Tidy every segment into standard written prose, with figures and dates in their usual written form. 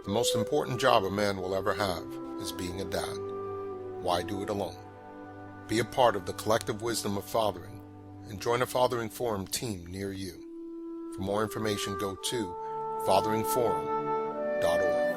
The most important job a man will ever have is being a dad. Why do it alone? Be a part of the collective wisdom of fathering and join a Fathering Forum team near you. For more information, go to fatheringforum.org.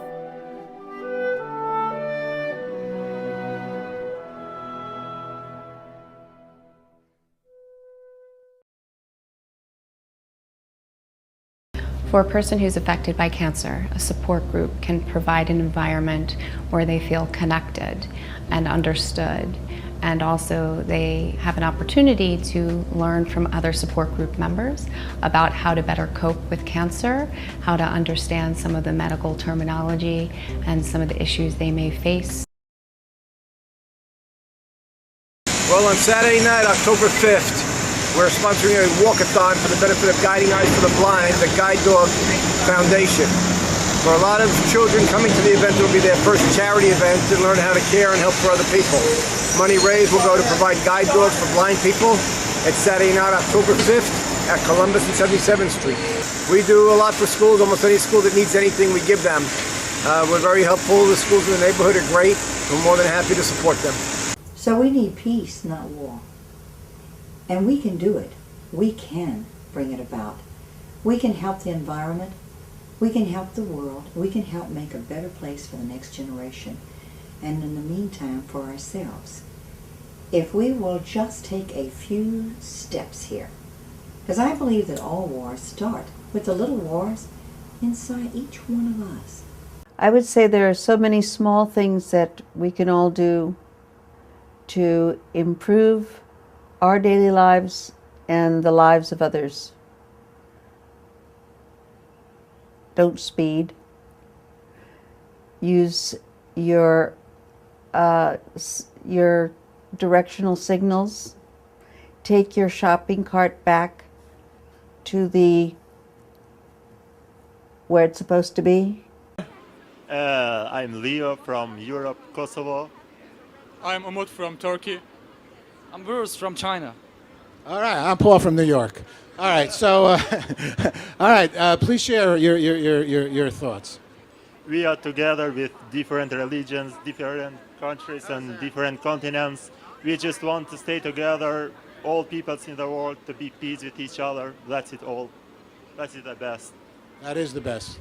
For a person who's affected by cancer, a support group can provide an environment where they feel connected and understood, and also they have an opportunity to learn from other support group members about how to better cope with cancer, how to understand some of the medical terminology and some of the issues they may face. Well, on Saturday night, October 5th, we're sponsoring a walkathon for the benefit of Guiding Eyes for the Blind, the Guide Dog Foundation. For a lot of children coming to the event, it will be their first charity event to learn how to care and help for other people. Money raised will go to provide guide dogs for blind people. It's Saturday night, October 5th at Columbus and 77th Street. We do a lot for schools. Almost any school that needs anything, we give them. We're very helpful. The schools in the neighborhood are great. We're more than happy to support them. So we need peace, not war. And we can do it. We can bring it about. We can help the environment. We can help the world. We can help make a better place for the next generation. And in the meantime, for ourselves. If we will just take a few steps here. Because I believe that all wars start with the little wars inside each one of us. I would say there are so many small things that we can all do to improve our daily lives and the lives of others. Don't speed. Use your directional signals. Take your shopping cart back to where it's supposed to be. I'm Leo from Europe, Kosovo. I'm Umut from Turkey. I'm Bruce from China. All right, I'm Paul from New York. All right, so, all right, please share your thoughts. We are together with different religions, different countries, and different continents. We just want to stay together, all peoples in the world, to be peace with each other. That's it all. That's it the best. That is the best.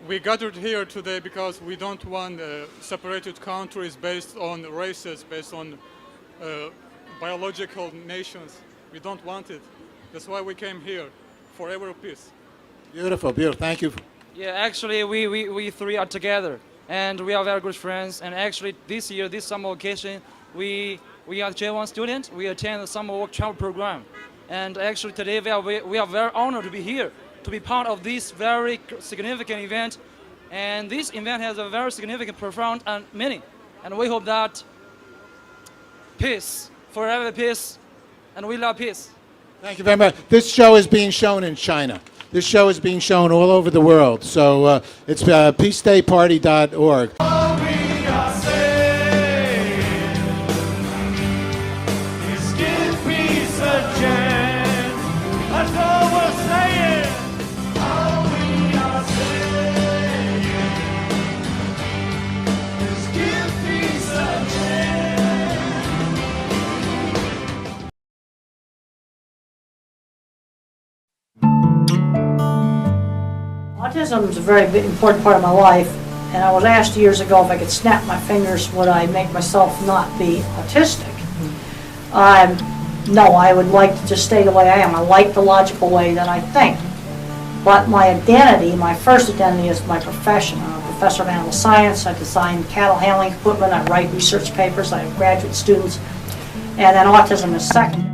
We gathered here today because we don't want separated countries based on races, based on biological nations. We don't want it. That's why we came here, forever peace. Beautiful, beautiful. Thank you. Yeah, actually, we three are together, and we are very good friends. And actually, this year, this summer vacation, we are J1 students. We attend the summer work travel program, and actually today we are very honored to be here, to be part of this very significant event. And this event has a very significant, profound meaning. And we hope that peace, forever peace, and we love peace. Thank you very much. This show is being shown in China. This show is being shown all over the world. So it's peacedayparty.org. Autism is a very important part of my life, and I was asked years ago if I could snap my fingers, would I make myself not be autistic? No, I would like to just stay the way I am. I like the logical way that I think. But my identity, my first identity is my profession. I'm a professor of animal science. I design cattle handling equipment. I write research papers. I have graduate students. And then autism is second.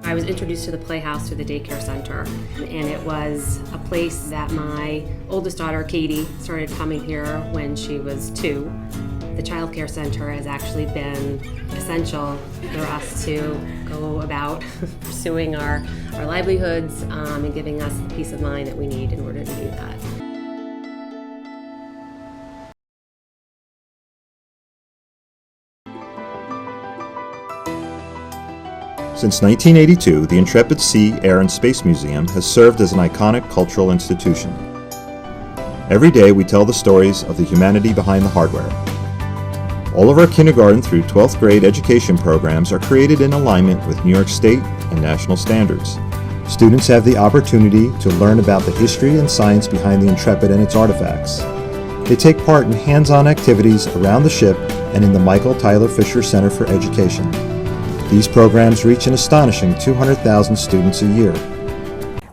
I was introduced to the Playhouse through the daycare center, and it was a place that my oldest daughter, Katie, started coming here when she was 2. The child care center has actually been essential for us to go about pursuing our livelihoods and giving us the peace of mind that we need in order to do that. Since 1982, the Intrepid Sea, Air, and Space Museum has served as an iconic cultural institution. Every day we tell the stories of the humanity behind the hardware. All of our kindergarten through 12th grade education programs are created in alignment with New York State and national standards. Students have the opportunity to learn about the history and science behind the Intrepid and its artifacts. They take part in hands-on activities around the ship and in the Michael Tyler Fisher Center for Education. These programs reach an astonishing 200,000 students a year.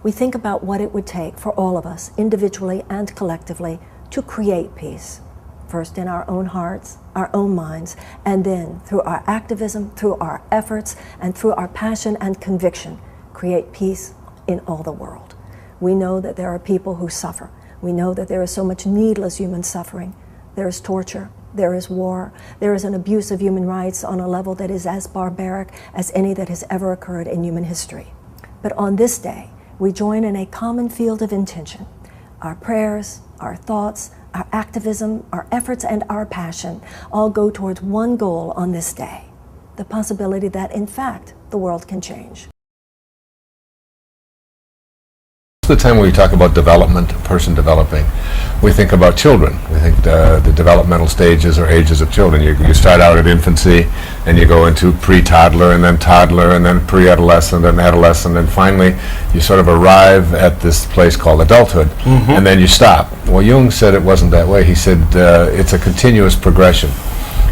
We think about what it would take for all of us, individually and collectively, to create peace. First in our own hearts, our own minds, and then through our activism, through our efforts, and through our passion and conviction, create peace in all the world. We know that there are people who suffer. We know that there is so much needless human suffering. There is torture, there is war, there is an abuse of human rights on a level that is as barbaric as any that has ever occurred in human history. But on this day, we join in a common field of intention. Our prayers, our thoughts, our activism, our efforts, and our passion all go towards one goal on this day, the possibility that, in fact, the world can change. Most of the time when we talk about development, a person developing, we think about children. We think the developmental stages or ages of children. You start out at infancy, and you go into pre-toddler, and then pre-adolescent, and adolescent, and finally you sort of arrive at this place called adulthood, and then you stop. Well, Jung said it wasn't that way. He said it's a continuous progression.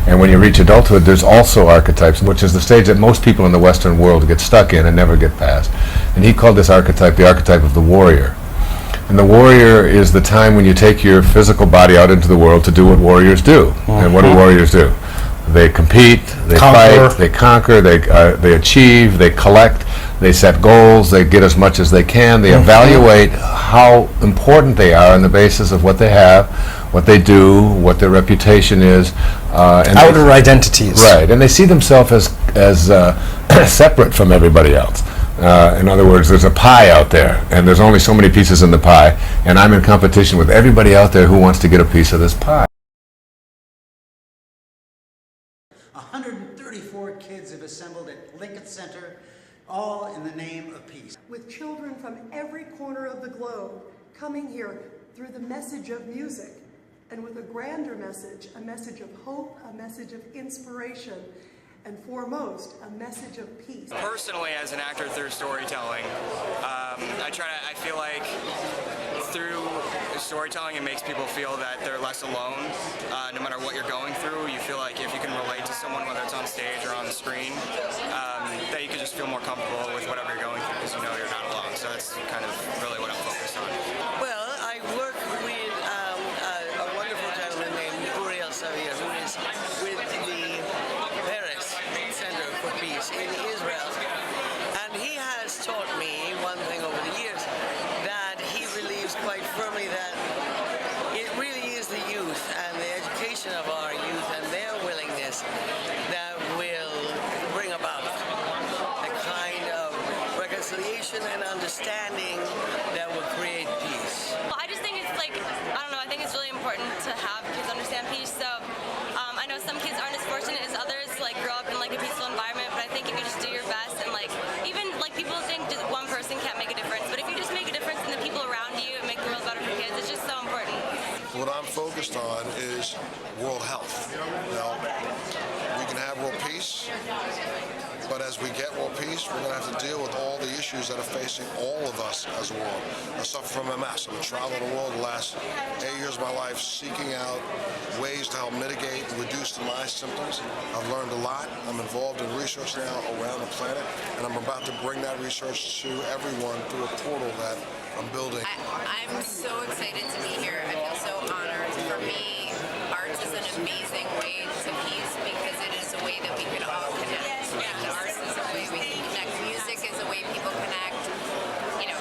And when you reach adulthood, there's also archetypes, which is the stage that most people in the Western world get stuck in and never get past. And he called this archetype the archetype of the warrior. And the warrior is the time when you take your physical body out into the world to do what warriors do. And what do warriors do? They compete, they fight, they conquer, they achieve, they collect, they set goals, they get as much as they can, they evaluate how important they are on the basis of what they have, what they do, what their reputation is. And outer identities. Right, and they see themselves as separate from everybody else. In other words, there's a pie out there, and there's only so many pieces in the pie, and I'm in competition with everybody out there who wants to get a piece of this pie. 134 kids have assembled at Lincoln Center, all in the name of peace. With children from every corner of the globe coming here through the message of music, and with a grander message, a message of hope, a message of inspiration, and foremost, a message of peace. Personally, as an actor through storytelling, I feel like through storytelling it makes people feel that they're less alone. No matter what you're going through, you feel like if you can relate to someone, whether it's on stage or on the screen, that you can just feel more comfortable with whatever you're going through because you know you're not alone. So that's kind of really what I'm focused on. Well, I work with a wonderful gentleman named Uriel Savir, who is with the Paris Center for Peace in Israel. And he has taught me one thing over the years, that he believes quite firmly that it really is the youth and the education of our youth and their willingness that will bring about a kind of reconciliation and understanding that will create peace. Well, I just think it's like, I don't know, I think it's really important to have kids understand peace. So I know some kids aren't as fortunate as others, like grow up in like a peaceful environment, but I think if you just do your best and like, even like people think just one person can't make a difference, but if you just make a difference in the people around you and make the world better for kids, it's just so important. What I'm focused on is world health. Now, we can have world peace, but as we get world peace, we're going to have to deal with all the issues that are facing all of us as a world. I suffer from MS. I've been traveling the world the last 8 years of my life seeking out ways to help mitigate and reduce my symptoms. I've learned a lot. I'm involved in research now around the planet, and I'm about to bring that research to everyone through a portal that I'm building. I'm so excited to be here. I feel so honored. For me, arts is an amazing way to peace because it is a way that we can all connect. And arts is a way we can connect. Music is a way people connect. You know,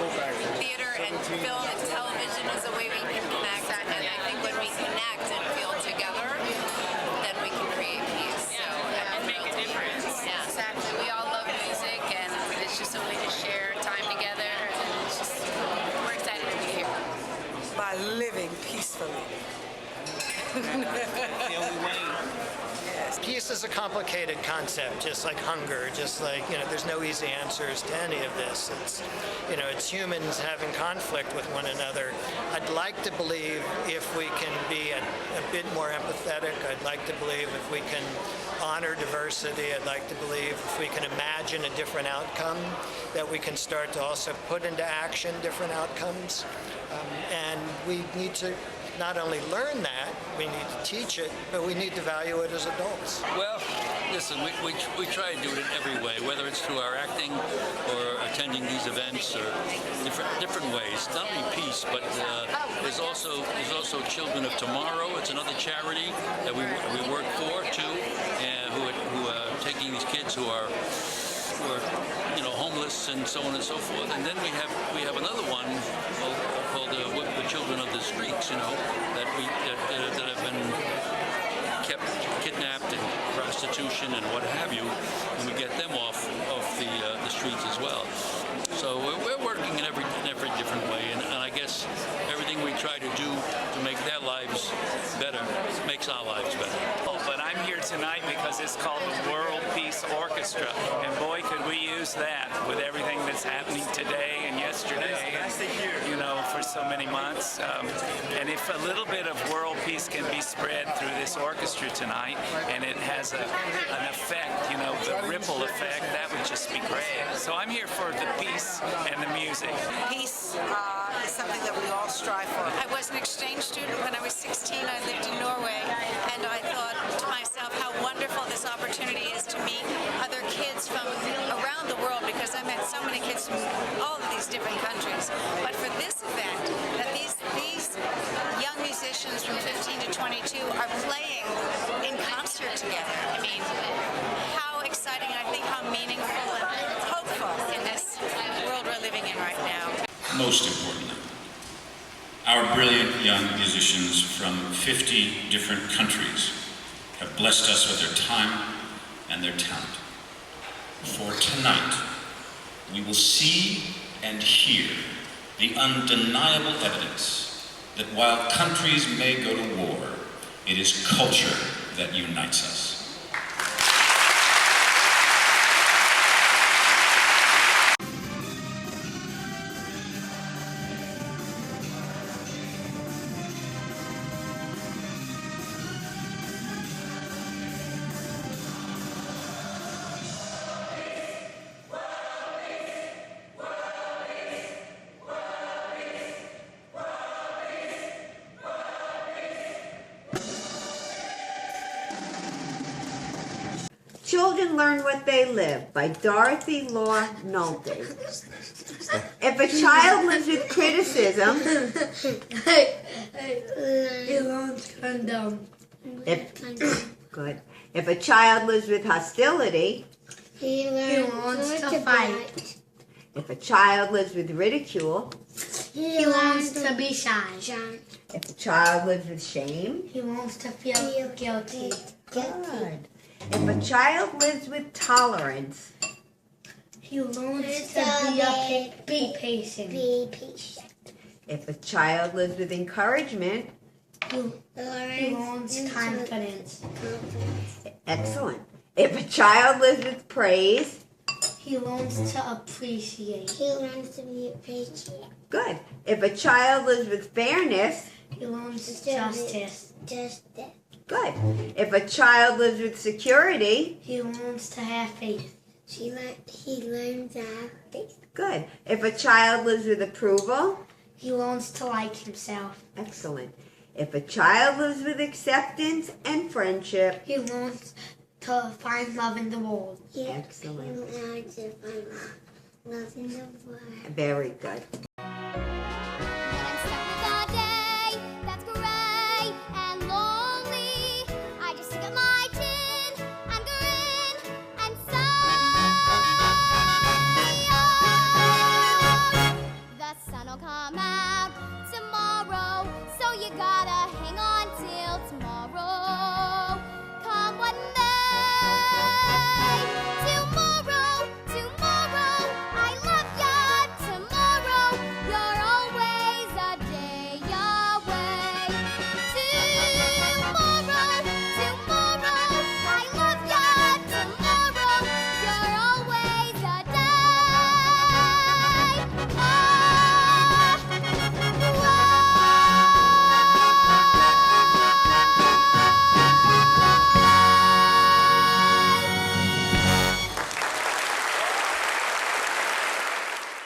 theater and film and television is a way we can connect. And I think when we connect and feel together, then we can create peace. And make a difference. Yeah, exactly. We all love music, and it's just a way to share time together. And it's just, we're excited to be here. By living peacefully. The only way. realize. Peace is a complicated concept, just like hunger, just like, there's no easy answers to any of this. It's humans having conflict with one another. I'd like to believe if we can be a bit more empathetic, I'd like to believe if we can honor diversity, I'd like to believe if we can imagine a different outcome, that we can start to also put into action different outcomes. And we need to not only learn that, we need to teach it, but we need to value it as adults. Well, listen, we try to do it in every way, whether it's through our acting or attending these events or different ways. Not only peace, but there's also Children of Tomorrow. It's another charity that we work for too, and who are taking these kids who are homeless and so on and so forth. And then we have another one called the Children of the Streets, that have been kept kidnapped and prostitution and what have you, and we get them off the streets as well. So we're working in every different way, and I guess everything we try to do to make their lives better makes our lives better. But I'm here tonight because it's called the World Peace Orchestra, and boy, could we use that with everything that's happening today and yesterday, for so many months. And if a little bit of world peace can be spread through this orchestra tonight, and it has an effect, the ripple effect, that would just be great. So I'm here for the peace and the music. Peace is something that we all strive for. I was an exchange student when I was 16. I lived in Norway, and I thought to myself how wonderful this opportunity is to meet other kids from around the world, because I met so many kids from all of these different countries. But for this event, that these young musicians from 15 to 22 are playing in concert together. I mean, how exciting, I think how meaningful and hopeful in this world we're living in right now. Most importantly, our brilliant young musicians from 50 different countries have blessed us with their time and their talent. For tonight, we will see and hear the undeniable evidence that while countries may go to war, it is culture that unites us. Children Learn What They Live by Dorothy Law Nolte. If a child lives with criticism, he learns to condemn. If a child lives with hostility, He learns to fight. If a child lives with ridicule, He learns to be shy. if a child lives with shame, He wants to feel guilty. good. If a child lives with tolerance, He learns to be patient. if a child lives with encouragement, He learns confidence. excellent. If a child lives with praise, He learns to appreciate. He learns to be appreciated. good. If a child lives with fairness, He learns justice. good. If a child lives with security, He learns to have faith. He learns to have faith. good. If a child lives with approval, He learns to like himself. excellent. If a child lives with acceptance and friendship, He learns to find love in the world. excellent. He learns to find love in the world. Very good. Come out tomorrow, so you gotta hang on till tomorrow.